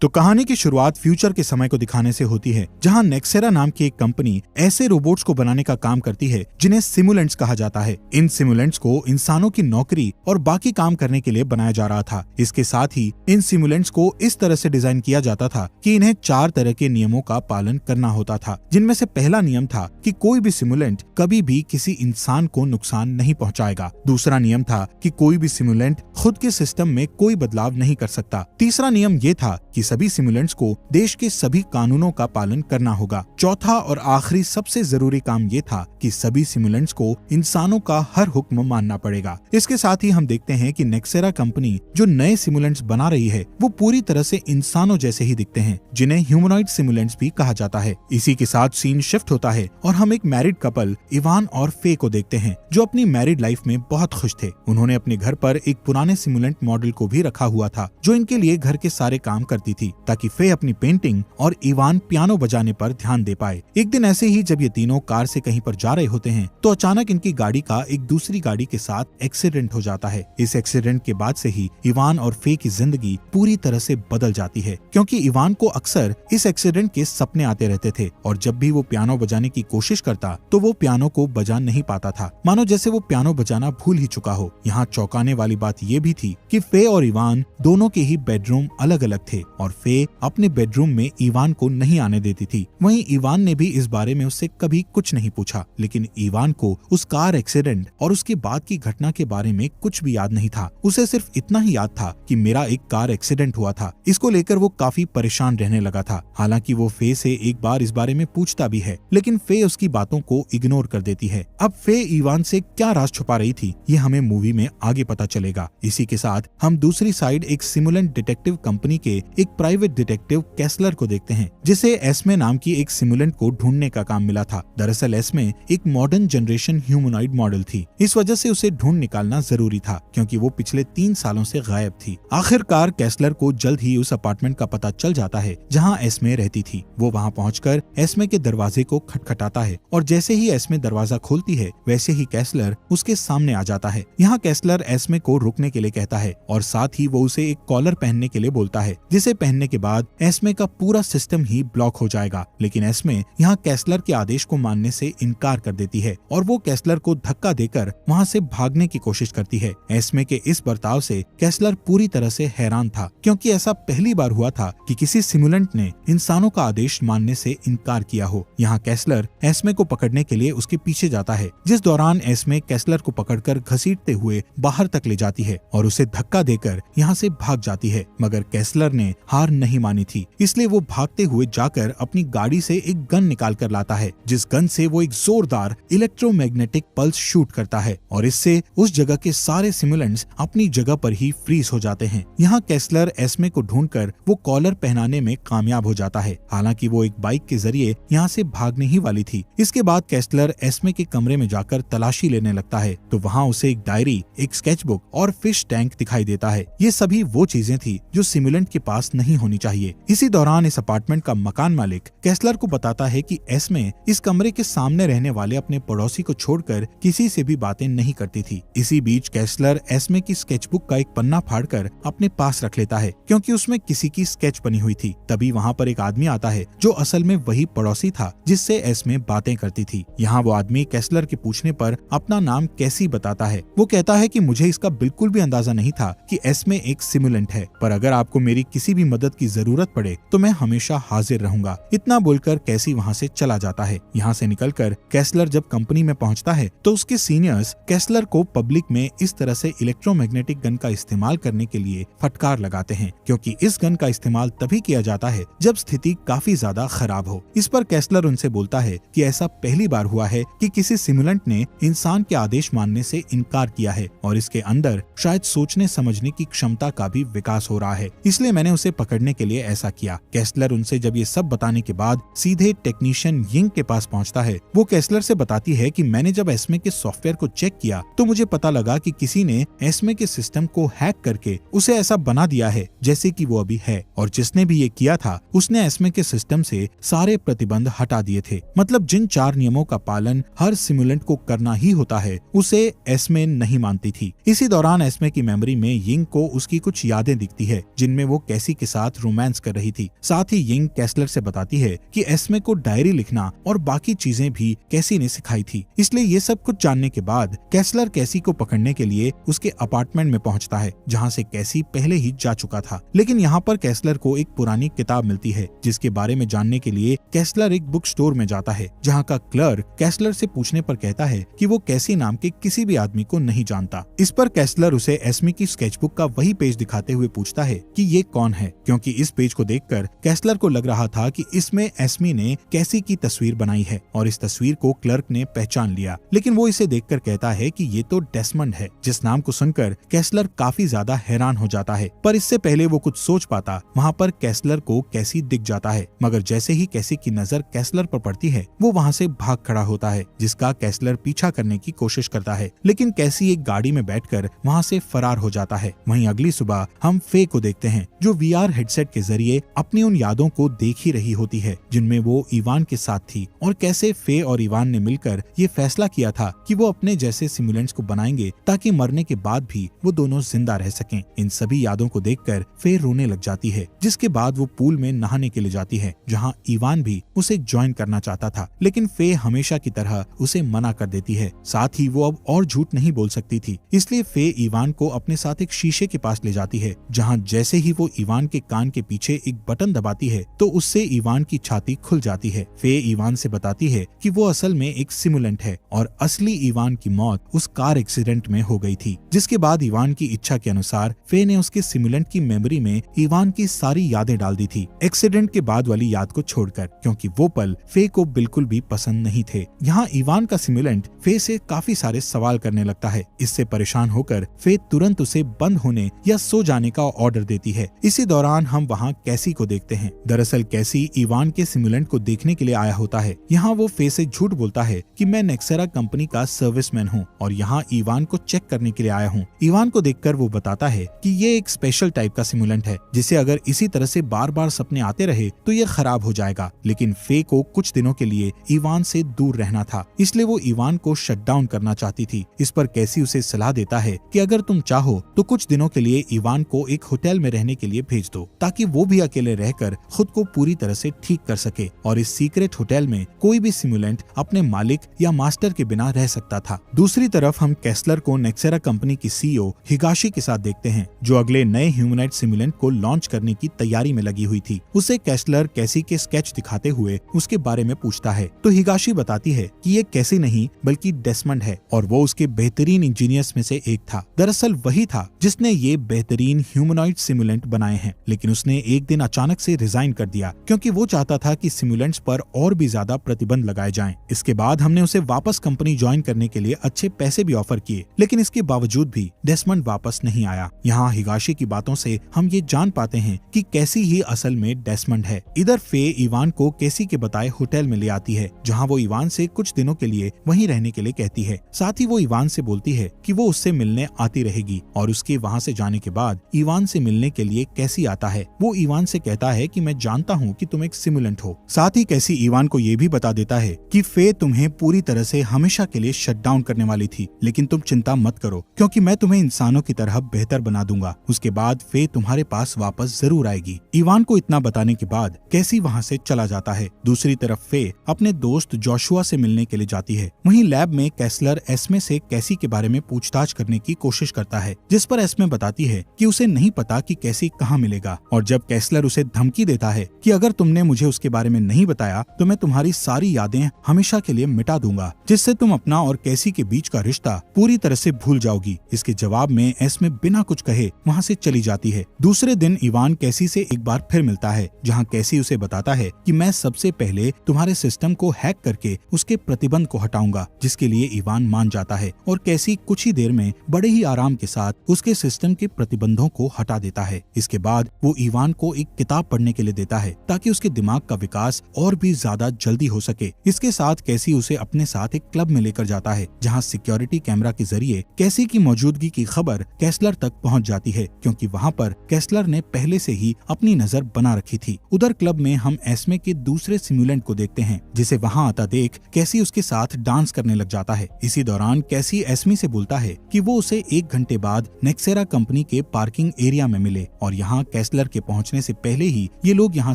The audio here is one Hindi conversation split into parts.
तो कहानी की शुरुआत फ्यूचर के समय को दिखाने से होती है, जहां नेक्सेरा नाम की एक कंपनी ऐसे रोबोट्स को बनाने का काम करती है जिन्हें सिमुलेंट्स कहा जाता है। इन सिमुलेंट्स को इंसानों की नौकरी और बाकी काम करने के लिए बनाया जा रहा था। इसके साथ ही इन सिमुलेंट्स को इस तरह से डिजाइन किया जाता था कि इन्हें 4 तरह के नियमों का पालन करना होता था, जिनमें से पहला नियम था कि कोई भी सिमुलेंट कभी भी किसी इंसान को नुकसान नहीं पहुंचाएगा। दूसरा नियम था कि कोई भी सिमुलेंट खुद के सिस्टम में कोई बदलाव नहीं कर सकता। तीसरा नियम ये था कि सभी सिमुलेंट्स को देश के सभी कानूनों का पालन करना होगा। चौथा और आखिरी सबसे जरूरी काम ये था कि सभी सिमुलेंट्स को इंसानों का हर हुक्म मानना पड़ेगा। इसके साथ ही हम देखते हैं कि नेक्सेरा कंपनी जो नए सिमुलेंट्स बना रही है वो पूरी तरह से इंसानों जैसे ही दिखते हैं, जिन्हें ह्यूमनॉइड सिमुलेंट्स भी कहा जाता है। इसी के साथ सीन शिफ्ट होता है और हम एक मैरिड कपल इवान और फे को देखते हैं, जो अपनी मैरिड लाइफ में बहुत खुश थे। उन्होंने अपने घर पर एक पुराने सिमुलेंट मॉडल को भी रखा हुआ था, जो इनके लिए घर के सारे काम करती थी, ताकि फे अपनी पेंटिंग और इवान पियानो बजाने पर ध्यान दे पाए। एक दिन ऐसे ही जब ये तीनों कार से कहीं पर जा रहे होते हैं तो अचानक इनकी गाड़ी का एक दूसरी गाड़ी के साथ एक्सीडेंट हो जाता है। इस एक्सीडेंट के बाद से ही इवान और फे की जिंदगी पूरी तरह से बदल जाती है, क्योंकि इवान को अक्सर इस एक्सीडेंट के सपने आते रहते थे और जब भी वो पियानो बजाने की कोशिश करता तो वो पियानो को बजा नहीं पाता था, मानो जैसे वो पियानो बजाना भूल ही चुका हो। यहाँ चौंकाने वाली बात ये भी थी कि फे और इवान दोनों के ही बेडरूम अलग अलग थे और फे अपने बेडरूम में इवान को नहीं आने देती थी। वहीं इवान ने भी इस बारे में उससे कभी कुछ नहीं पूछा, लेकिन इवान को उस कार एक्सीडेंट और उसके बाद की घटना के बारे में कुछ भी याद नहीं था। उसे सिर्फ इतना ही याद था कि मेरा एक कार एक्सीडेंट हुआ था। इसको लेकर वो काफी परेशान रहने लगा था। हालांकि वो फे से एक बार इस बारे में पूछता भी है, लेकिन फे उसकी बातों को इग्नोर कर देती है। अब फे इवान से क्या राज छुपा रही थी ये हमें मूवी में आगे पता चलेगा। इसी के साथ हम दूसरी साइड एक सिमुलेंट डिटेक्टिव कंपनी के एक प्राइवेट डिटेक्टिव कैसलर को देखते हैं, जिसे एस्मे नाम की एक सिमुलेंट को ढूंढने का काम मिला था। दरअसल एस्मे एक मॉडर्न जनरेशन ह्यूमनॉइड मॉडल थी। इस वजह से उसे ढूंढ निकालना जरूरी था, क्योंकि वो पिछले 3 सालों से गायब थी। आखिरकार कैसलर को जल्द ही उस अपार्टमेंट का पता चल जाता है जहां एस्मे रहती थी। वो वहां पहुंचकर एस्मे के दरवाजे को खटखटाता है और जैसे ही एस्मे दरवाजा खोलती है वैसे ही कैसलर उसके सामने आ जाता है। यहाँ कैसलर एस्मे को रुकने के लिए कहता है और साथ ही वो उसे एक कॉलर पहनने के लिए बोलता है, जिसे पहनने के बाद एस्मे का पूरा सिस्टम ही ब्लॉक हो जाएगा। लेकिन एस्मे यहाँ कैसलर के आदेश को मानने से इनकार कर देती है और वो कैसलर को धक्का देकर वहाँ से भागने की कोशिश करती है। एस्मे के इस बर्ताव से कैसलर पूरी तरह से हैरान था, क्योंकि ऐसा पहली बार हुआ था कि किसी सिमुलेंट ने इंसानों का आदेश मानने से इनकार किया हो। यहाँ कैसलर एस्मे को पकड़ने के लिए उसके पीछे जाता है, जिस दौरान एस्मे कैसलर को पकड़कर घसीटते हुए बाहर तक ले जाती है और उसे धक्का देकर यहाँ से भाग जाती है। मगर कैसलर ने हार नहीं मानी थी, इसलिए वो भागते हुए जाकर अपनी गाड़ी से एक गन निकाल कर लाता है, जिस गन से वो एक जोरदार इलेक्ट्रोमैग्नेटिक पल्स शूट करता है और इससे उस जगह के सारे सिमुलेंट्स अपनी जगह पर ही फ्रीज हो जाते हैं। यहाँ कैसलर एस्मे को ढूंढकर वो कॉलर पहनाने में कामयाब हो जाता है। हालांकि वो एक बाइक के जरिए यहाँ से भागने ही वाली थी। इसके बाद कैसलर एस्मे के कमरे में जाकर तलाशी लेने लगता है तो वहाँ उसे एक डायरी, एक स्केचबुक और फिश टैंक दिखाई देता है। ये सभी वो चीजें थी जो सिमुलेंट के पास नहीं होनी चाहिए। इसी दौरान इस अपार्टमेंट का मकान मालिक कैसलर को बताता है कि एस्मे इस कमरे के सामने रहने वाले अपने पड़ोसी को छोड़कर किसी से भी बातें नहीं करती थी। इसी बीच कैसलर एस्मे की स्केचबुक का एक पन्ना फाड़कर अपने पास रख लेता है, क्योंकि उसमें किसी की स्केच बनी हुई थी। तभी वहाँ पर एक आदमी आता है जो असल में वही पड़ोसी था जिससे एस्मे बातें करती थी। यहाँ वो आदमी कैसलर के पूछने पर अपना नाम कैसी बताता है। वो कहता है कि मुझे इसका बिल्कुल भी अंदाजा नहीं था कि एस्मे एक सिमुलेंट है, पर अगर आपको मेरी किसी भी मदद की जरूरत पड़े तो मैं हमेशा हाजिर रहूंगा। इतना बोलकर कैसी वहाँ से चला जाता है। यहाँ से निकलकर कैसलर जब कंपनी में पहुँचता है तो उसके सीनियर्स कैसलर को पब्लिक में इस तरह से इलेक्ट्रोमैग्नेटिक गन का इस्तेमाल करने के लिए फटकार लगाते हैं, क्योंकि इस गन का इस्तेमाल तभी किया जाता है जब स्थिति काफी ज्यादा खराब हो। इस पर कैसलर उनसे बोलता है कि ऐसा पहली बार हुआ है कि किसी सिमुलेंट ने इंसान के आदेश मानने से इनकार किया है और इसके अंदर शायद सोचने समझने की क्षमता का भी विकास हो रहा है, इसलिए मैंने उसे पकड़ने के लिए ऐसा किया। कैसलर उनसे जब ये सब बताने के बाद सीधे टेक्नीशियन यिंग के पास पहुंचता है। वो कैसलर से बताती है कि मैंने जब एस्मे के सॉफ्टवेयर को चेक किया तो मुझे पता लगा कि किसी ने एस्मे के सिस्टम को हैक करके उसे ऐसा बना दिया है जैसे कि वो अभी है, और जिसने भी ये किया था उसने एस्मे के सिस्टम से सारे प्रतिबंध हटा दिए थे। मतलब जिन 4 नियमों का पालन हर सिमुलेंट को करना ही होता है उसे एस्मे नहीं मानती थी। इसी दौरान एस्मे की मेमोरी में यिंग को उसकी कुछ यादें दिखती है, जिनमें वो कैसी के साथ रोमांस कर रही थी। साथ ही यिंग कैसलर से बताती है कि एस्मे को डायरी लिखना और बाकी चीजें भी कैसी ने सिखाई थी। इसलिए ये सब कुछ जानने के बाद कैसलर कैसी को पकड़ने के लिए उसके अपार्टमेंट में पहुंचता है, जहां से कैसी पहले ही जा चुका था। लेकिन यहाँ पर कैसलर को एक पुरानी किताब मिलती है, जिसके बारे में जानने के लिए कैसलर एक बुक स्टोर में जाता है, जहाँ का क्लर्क कैसलर से पूछने पर कहता है कि वो कैसी नाम के किसी भी आदमी को नहीं जानता। इस पर कैसलर उसे एस्मी की स्केचबुक का वही पेज दिखाते हुए पूछता है कि ये कौन है, क्योंकि इस पेज को देखकर कैसलर को लग रहा था कि इसमें एस्मी ने कैसी की तस्वीर बनाई है और इस तस्वीर को क्लर्क ने पहचान लिया। लेकिन वो इसे देखकर कहता है कि ये तो डेस्मंड है, जिस नाम को सुनकर कैसलर काफी ज्यादा हैरान हो जाता है। पर इससे पहले वो कुछ सोच पाता, वहाँ पर कैसलर को कैसी दिख जाता है, मगर जैसे ही कैसी की नजर कैसलर पर पड़ती है वो वहाँ से भाग खड़ा होता है, जिसका कैसलर पीछा करने की कोशिश करता है। लेकिन कैसी एक गाड़ी में बैठकर वहाँ से फरार हो जाता है। वहीं अगली सुबह हम फे को देखते हैं, जो वीआर हेडसेट के जरिए अपनी उन यादों को देख ही रही होती है जिनमें वो इवान के साथ थी, और कैसे फे और इवान ने मिलकर ये फैसला किया था कि वो अपने जैसे सिमुलेंट्स को बनाएंगे ताकि मरने के बाद भी वो दोनों जिंदा रह सकें। इन सभी यादों को देखकर फे रोने लग जाती है, जिसके बाद वो पूल में नहाने के लिए जाती है, जहाँ इवान भी उसे ज्वाइन करना चाहता था। लेकिन फे हमेशा की तरह उसे मना कर देती है। साथ ही वो अब और झूठ नहीं बोल सकती थी, इसलिए फे इवान को अपने साथ एक शीशे के पास ले जाती है, जहाँ जैसे ही वो इवान के कान के पीछे एक बटन दबाती है तो उससे इवान की छाती खुल जाती है। फे इवान से बताती है कि वो असल में एक सिमुलेंट है और असली इवान की मौत उस कार एक्सीडेंट में हो गई थी। जिसके बाद इवान की इच्छा के अनुसार फे ने उसके सिमुलेंट की मेमोरी में इवान की सारी यादें डाल दी थी, एक्सीडेंट के बाद वाली याद को छोड़कर, क्योंकि वो पल फे को बिल्कुल भी पसंद नहीं थे। यहाँ इवान का सिमुलेंट फे से काफी सारे सवाल करने लगता है। इससे परेशान होकर फे तुरंत उसे बंद होने या सो जाने का ऑर्डर देती है। इसी दौरान हम वहाँ कैसी को देखते हैं। दरअसल कैसी इवान के सिमुलेंट को देखने के लिए आया होता है। यहाँ वो फे से झूठ बोलता है कि मैं नेक्सेरा कंपनी का सर्विसमैन हूँ और यहाँ इवान को चेक करने के लिए आया हूँ। इवान को देखकर वो बताता है कि ये एक स्पेशल टाइप का सिमुलेंट है, जिसे अगर इसी तरह से बार बार सपने आते रहे तो ये खराब हो जाएगा। लेकिन फे को कुछ दिनों के लिए इवान से दूर रहना था, इसलिए वो इवान को शट डाउन करना चाहती थी। इस पर कैसी उसे सलाह देता है कि अगर तुम चाहो तो कुछ दिनों के लिए इवान को एक होटल में रहने के लिए भेज दो, ताकि वो भी अकेले रहकर खुद को पूरी तरह से ठीक कर सके, और इस सीक्रेट होटल में कोई भी सिमुलेंट अपने मालिक या मास्टर के बिना रह सकता था। दूसरी तरफ हम कैसलर को नेक्सेरा कंपनी की सीईओ हिगाशी के साथ देखते हैं, जो अगले नए ह्यूमनॉइड सिमुलेंट को लॉन्च करने की तैयारी में लगी हुई थी। उसे कैसलर कैसी के स्केच दिखाते हुए उसके बारे में पूछता है तो हिगाशी बताती है कि ये कैसी नहीं बल्कि डेस्मंड है और वो उसके बेहतरीन इंजीनियर्स में से एक था। दरअसल वही था जिसने ये बेहतरीन ह्यूमनॉइड सिमुलेंट बनाए हैं, लेकिन उसने एक दिन अचानक से रिजाइन कर दिया क्योंकि वो चाहता था कि सिमुलेंट्स पर और भी ज्यादा प्रतिबंध लगाए जाएं। इसके बाद हमने उसे वापस कंपनी ज्वाइन करने के लिए अच्छे पैसे भी ऑफर किए, लेकिन इसके बावजूद भी डेस्मंड वापस नहीं आया। यहाँ हिगाशी की बातों से हम ये जान पाते हैं कि कैसी ही असल में डेस्मंड है। इधर फे इवान को कैसी के बताए होटल में ले आती है, जहाँ वो इवान से कुछ दिनों के लिए वहीं रहने के लिए कहती है। साथ ही वो इवान से बोलती है कि वो उससे मिलने आती रहेगी, और उसके वहाँ से जाने के बाद इवान से मिलने के लिए कैसी आता है। वो इवान से कहता है कि मैं जानता हूँ कि तुम एक सिमुलेंट हो। साथ ही कैसी इवान को ये भी बता देता है कि फे तुम्हें पूरी तरह से हमेशा के लिए शट डाउन करने वाली थी, लेकिन तुम चिंता मत करो क्योंकि मैं तुम्हें इंसानों की तरह बेहतर बना दूंगा। उसके बाद फे तुम्हारे पास वापस जरूर आएगी। इवान को इतना बताने के बाद कैसी वहाँ से चला जाता है। दूसरी तरफ फे अपने दोस्त जोशुआ से मिलने के लिए जाती है। वहीं लैब में कैसलर एस्मे से कैसी के बारे में पूछताछ करने की कोशिश करता है, जिस पर एस्मे बताती है कि उसे नहीं पता कि कैसी कहाँ मिलेगा, और जब कैसलर उसे धमकी देता है कि अगर तुमने मुझे उसके बारे में नहीं बताया तो मैं तुम्हारी सारी यादें हमेशा के लिए मिटा दूंगा, जिससे तुम अपना और कैसी के बीच का रिश्ता पूरी तरह से भूल जाओगी। इसके जवाब में एस्मे बिना कुछ कहे वहाँ से चली जाती है। दूसरे दिन इवान कैसी से एक बार फिर मिलता है, जहाँ कैसी उसे बताता है कि मैं सबसे पहले तुम्हारे सिस्टम को हैक करके उसके प्रतिबंध को हटाऊंगा, जिसके लिए इवान मान जाता है और कैसी कुछ ही देर में बड़े ही आराम के साथ उसके सिस्टम के प्रतिबंधों को हटा देता है। इसके बाद वो इवान को एक किताब पढ़ने के लिए देता है ताकि उसके दिमाग का विकास और भी ज्यादा जल्दी हो सके। इसके साथ कैसी उसे अपने साथ एक क्लब में लेकर जाता है, जहाँ सिक्योरिटी कैमरा के जरिए कैसी की मौजूदगी की खबर कैसलर तक पहुँच जाती है, क्योंकि वहाँ पर कैसलर ने पहले से ही अपनी नजर बना रखी थी। उधर क्लब में हम एस्मे के दूसरे सिमुलेंट को देखते हैं, जिसे वहाँ आता देख कैसी उसके साथ डांस करने लग जाता है। इसी दौरान कैसी एस्मी से बोलता है कि वो उसे 1 घंटे बाद नेक्सेरा कंपनी के पार्किंग एरिया में मिले, और यहाँ कैसलर के पहुंचने से पहले ही ये लोग यहाँ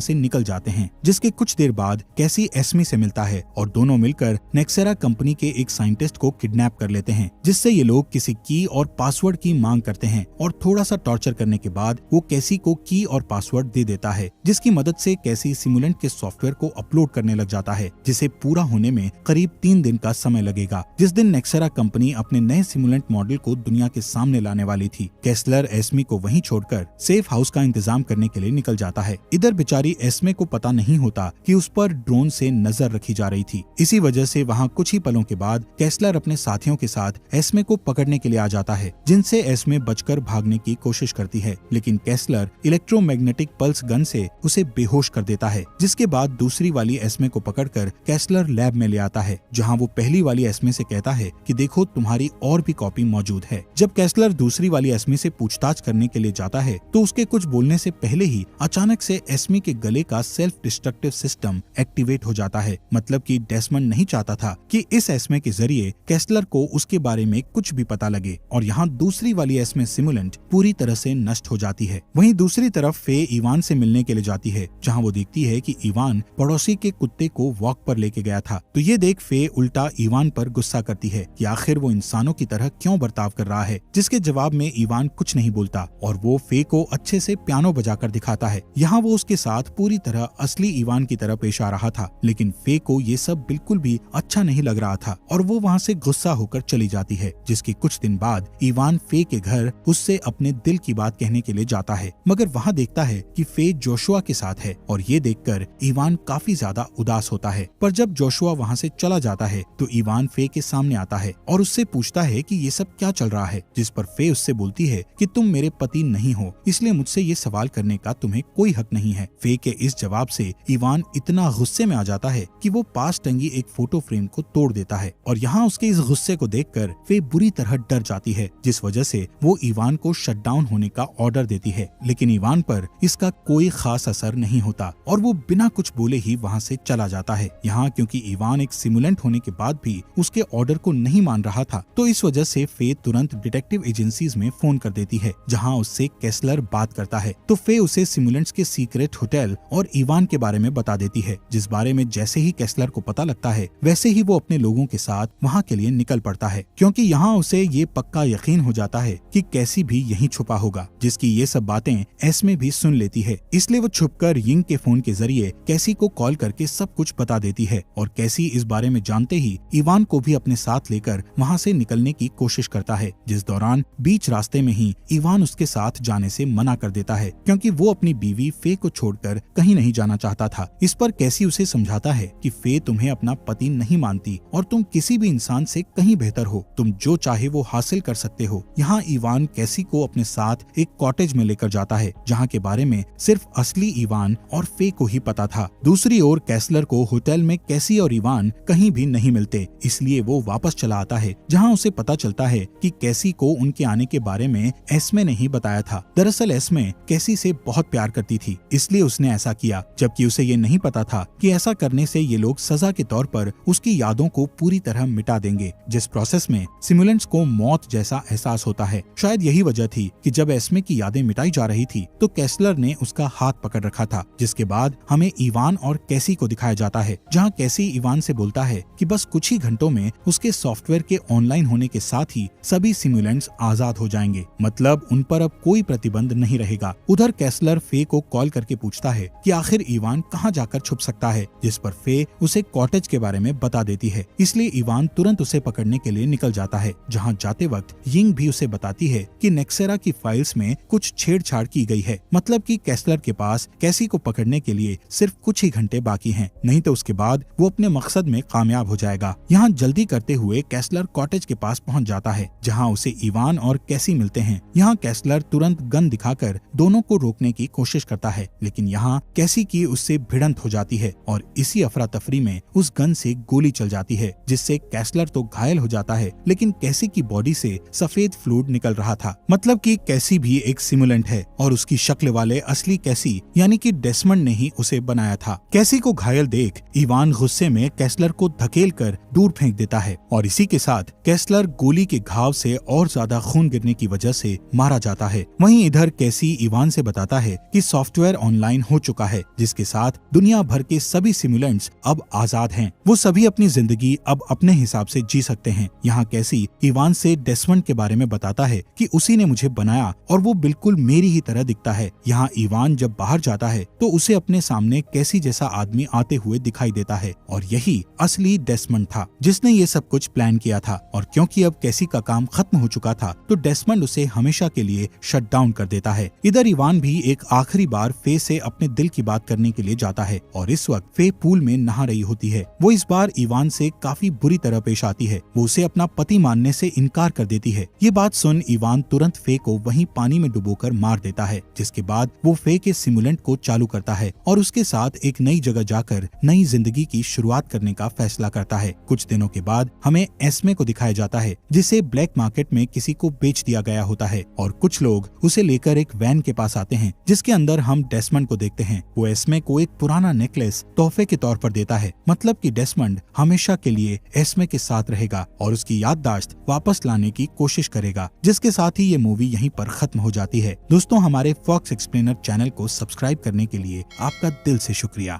से निकल जाते हैं। जिसके कुछ देर बाद कैसी एस्मी से मिलता है और दोनों मिलकर नेक्सेरा कंपनी के एक साइंटिस्ट को किडनैप कर लेते हैं, जिससे ये लोग किसी की और पासवर्ड की मांग करते हैं और थोड़ा सा टॉर्चर करने के बाद वो कैसी को की और पासवर्ड दे देता है, जिसकी मदद से कैसी सिमुलेंट के सॉफ्टवेयर को अपलोड करने लग जाता है, जिसे पूरा होने में करीब 3 दिन का समय लगेगा। जिस दिन नेक्सेरा कंपनी अपने नए सिमुलेंट मॉडल को दुनिया के सामने लाने वाली थी, कैसलर एस्मी को वहीं छोड़कर सेफ हाउस का इंतजाम करने के लिए निकल जाता है। इधर बेचारी एस्मे को पता नहीं होता कि उस पर ड्रोन से नजर रखी जा रही थी। इसी वजह से वहाँ कुछ ही पलों के बाद कैसलर अपने साथियों के साथ एस्मे को पकड़ने के लिए आ जाता है, जिनसे एस्मे बचकर भागने की कोशिश करती है, लेकिन कैसलर इलेक्ट्रोमैग्नेटिक पल्स गन से उसे बेहोश कर देता है। जिसके बाद दूसरी वाली एस्मे को पकड़कर कैसलर लैब में ले आता है, जहाँ वो पहली वाली एस्मे से कहता है कि देखो तुम्हारी और भी कॉपी मौजूद है। जब कैसलर दूसरी वाली एस्मी से पूछताछ करने के लिए जाता है तो उसके कुछ बोलने से पहले ही अचानक से एस्मी के गले का सेल्फ डिस्ट्रक्टिव सिस्टम एक्टिवेट हो जाता है। मतलब कि डेस्मंड नहीं चाहता था कि इस एस्मे के जरिए कैसलर को उसके बारे में कुछ भी पता लगे, और यहाँ दूसरी वाली एस्मे सिमुलेंट पूरी तरह से नष्ट हो जाती है। वहीं दूसरी तरफ फे इवान से मिलने के लिए जाती है, जहाँ वो देखती है कि इवान पड़ोसी के कुत्ते को वॉक पर लेके गया था। तो ये देख फे उल्टा इवान पर गुस्सा करती है कि आखिर वो इंसानों की तरह क्यों बर्ताव कर रहा है, जिसके जवाब में इवान कुछ नहीं बोलता और वो फे को अच्छे से पियानो बजाकर दिखाता है। यहाँ वो उसके साथ पूरी तरह असली इवान की तरह पेश आ रहा था, लेकिन फे को ये सब बिल्कुल भी अच्छा नहीं लग रहा था और वो वहाँ से गुस्सा होकर चली जाती है। जिसके कुछ दिन बाद इवान फे के घर उससे अपने दिल की बात कहने के लिए जाता है, मगर वहाँ देखता है कि फे जोशुआ के साथ है और ये देखकर इवान काफी ज्यादा उदास होता है। पर जब जोशुआ वहाँ से चला जाता है तो इवान फे के सामने आता है और उससे पूछता है कि ये सब क्या चल रहा है, जिस पर फे उससे बोलती है कि तुम मेरे पति नहीं हो, इसलिए मुझसे ये सवाल करने का तुम्हें कोई हक नहीं है। फे के इस जवाब से इवान इतना गुस्से में आ जाता है कि वो पास टंगी एक फोटो फ्रेम को तोड़ देता है और यहाँ उसके इस गुस्से को देखकर फे बुरी तरह डर जाती है, जिस वजह से वो इवान को शटडाउन होने का ऑर्डर देती है। लेकिन इवान पर इसका कोई खास असर नहीं होता और वो बिना कुछ बोले ही वहाँ से चला जाता है। यहाँ क्योंकि इवान एक सिमुलेंट होने के बाद भी उसके ऑर्डर को नहीं मान रहा था, तो इस वजह से फे तुरंत डिटेक्टिव एजेंसीज में फोन कर देती है, जहाँ उससे कैसलर बात करता है। तो फे उसे सिमुलेंट्स के सीक्रेट होटल और इवान के बारे में बता देती है, जिस बारे में जैसे ही कैसलर को पता लगता है वैसे ही वो अपने लोगों के साथ वहाँ के लिए निकल पड़ता है, क्योंकि यहाँ उसे ये पक्का यकीन हो जाता है कि कैसी भी यहीं छुपा होगा, जिसकी ये सब बातें एस्मे भी सुन लेती है। इसलिए वो छुपकर यिंग के फोन के जरिए कैसी को कॉल करके सब कुछ बता देती है और कैसी इस बारे में जानते ही इवान को भी अपने साथ लेकर वहाँ से निकलने की कोशिश करता है, जिस दौरान बीच रास्ते में ही इवान उसके साथ जाने से मना कर देता है, क्योंकि वो अपनी बीवी फे को छोड़कर कहीं नहीं जाना चाहता था। इस पर कैसी उसे समझाता है कि फे तुम्हें अपना पति नहीं मानती और तुम किसी भी इंसान से कहीं बेहतर हो, तुम जो चाहे वो हासिल कर सकते हो। यहाँ इवान कैसी को अपने साथ एक कॉटेज में लेकर जाता है, जहाँ के बारे में सिर्फ असली इवान और फे को ही पता था। दूसरी ओर कैसलर को होटल में कैसी और इवान कहीं भी नहीं मिलते, इसलिए वो वापस चला आता है, जहाँ उसे पता चलता है कि कैसी को उनके आने के बारे में एस्मे ने ही बताया था। दरअसल एस्मे कैसी से बहुत प्यार करती थी, इसलिए उसने ऐसा किया, जबकि उसे ये नहीं पता था कि ऐसा करने से ये लोग सजा के तौर पर उसकी यादों को पूरी तरह मिटा देंगे, जिस प्रोसेस में सिमुलेंट्स को मौत जैसा एहसास होता है। शायद यही वजह थी कि जब एस्मे की यादें मिटाई जा रही थी तो कैसलर ने उसका हाथ पकड़ रखा था, जिसके बाद हमें इवान और कैसी को दिखाया जाता है, जहाँ कैसी इवान से बोलता है कि बस कुछ ही घंटों में उसके सॉफ्टवेयर के ऑनलाइन होने के साथ ही सभी सिमुलेंट्स आजाद हो जाएंगे, मतलब उन पर अब कोई प्रतिबंध नहीं रहेगा। उधर कैसलर फे को कॉल करके पूछता है कि आखिर इवान कहाँ जाकर छुप सकता है, जिस पर फे उसे कॉटेज के बारे में बता देती है। इसलिए इवान तुरंत उसे पकड़ने के लिए निकल जाता है, जहाँ जाते वक्त यिंग भी उसे बताती है कि नेक्सेरा की फाइल्स में कुछ छेड़छाड़ की गई है, मतलब कि कैसलर के पास कैसी को पकड़ने के लिए सिर्फ कुछ ही घंटे बाकी हैं, नहीं तो उसके बाद वो अपने मकसद में कामयाब हो जाएगा। यहाँ जल्दी करते हुए कैसलर कॉटेज के पास पहुँच जाता है, जहाँ उसे इवान और कैसी मिलते हैं। यहाँ कैसलर तुरंत गन दिखाकर दोनों को रोकने की कोशिश करता है, लेकिन यहाँ कैसी की उससे भिड़ंत हो जाती है और इसी अफरा तफरी में उस गन से गोली चल जाती है, जिससे कैसलर तो घायल हो जाता है, लेकिन कैसी की बॉडी से सफेद फ्लूइड निकल रहा था। मतलब कि कैसी भी एक सिमुलेंट है और उसकी शक्ल वाले असली कैसी यानी कि डेस्मंड ने ही उसे बनाया था। कैसी को घायल देख इवान गुस्से में कैसलर को धकेल कर दूर फेंक देता है और इसी के साथ कैसलर गोली के घाव से और ज्यादा खून गिरने की वजह से मारा जाता है। वहीं इधर कैसी इवान ईवान से बताता है कि सॉफ्टवेयर ऑनलाइन हो चुका है, जिसके साथ दुनिया भर के सभी सिमुलेंट्स अब आजाद हैं। वो सभी अपनी जिंदगी अब अपने हिसाब से जी सकते हैं। यहाँ कैसी ईवान से डेस्मंड के बारे में बताता है कि उसी ने मुझे बनाया और वो बिल्कुल मेरी ही तरह दिखता है। यहाँ ईवान जब बाहर जाता है तो उसे अपने सामने कैसी जैसा आदमी आते हुए दिखाई देता है और यही असली डेस्मंड था जिसने ये सब कुछ प्लान किया था। और क्योंकि अब कैसी का काम खत्म हो चुका था तो डेस्मंड उसे हमेशा के लिए शट डाउन कर देता है। इधर ईवान भी एक आखिरी बार फे से अपने दिल की बात करने के लिए जाता है और इस वक्त फे पूल में नहा रही होती है। वो इस बार ईवान से काफी बुरी तरह पेश आती है। वो उसे अपना पति मानने से इनकार कर देती है। ये बात सुन ईवान तुरंत फे को वहीं पानी में डुबोकर मार देता है, जिसके बाद वो फे के सिमुलेंट को चालू करता है और उसके साथ एक नई जगह जाकर नई जिंदगी की शुरुआत करने का फैसला करता है। कुछ दिनों के बाद हमें एस्मे को दिखाया जाता है, जिसे ब्लैक मार्केट में किसी को बेच दिया गया होता है और कुछ लोग उसे लेकर एक वैन के पास आते हैं, जिसके अंदर हम डेस्मंड को देखते हैं। वो एस्मे को एक पुराना नेकलेस तोहफे के तौर पर देता है, मतलब कि डेस्मंड हमेशा के लिए एस्मे के साथ रहेगा और उसकी याददाश्त वापस लाने की कोशिश करेगा। जिसके साथ ही ये मूवी यहीं पर खत्म हो जाती है। दोस्तों, हमारे फॉक्स एक्सप्लेनर चैनल को सब्सक्राइब करने के लिए आपका दिल से शुक्रिया।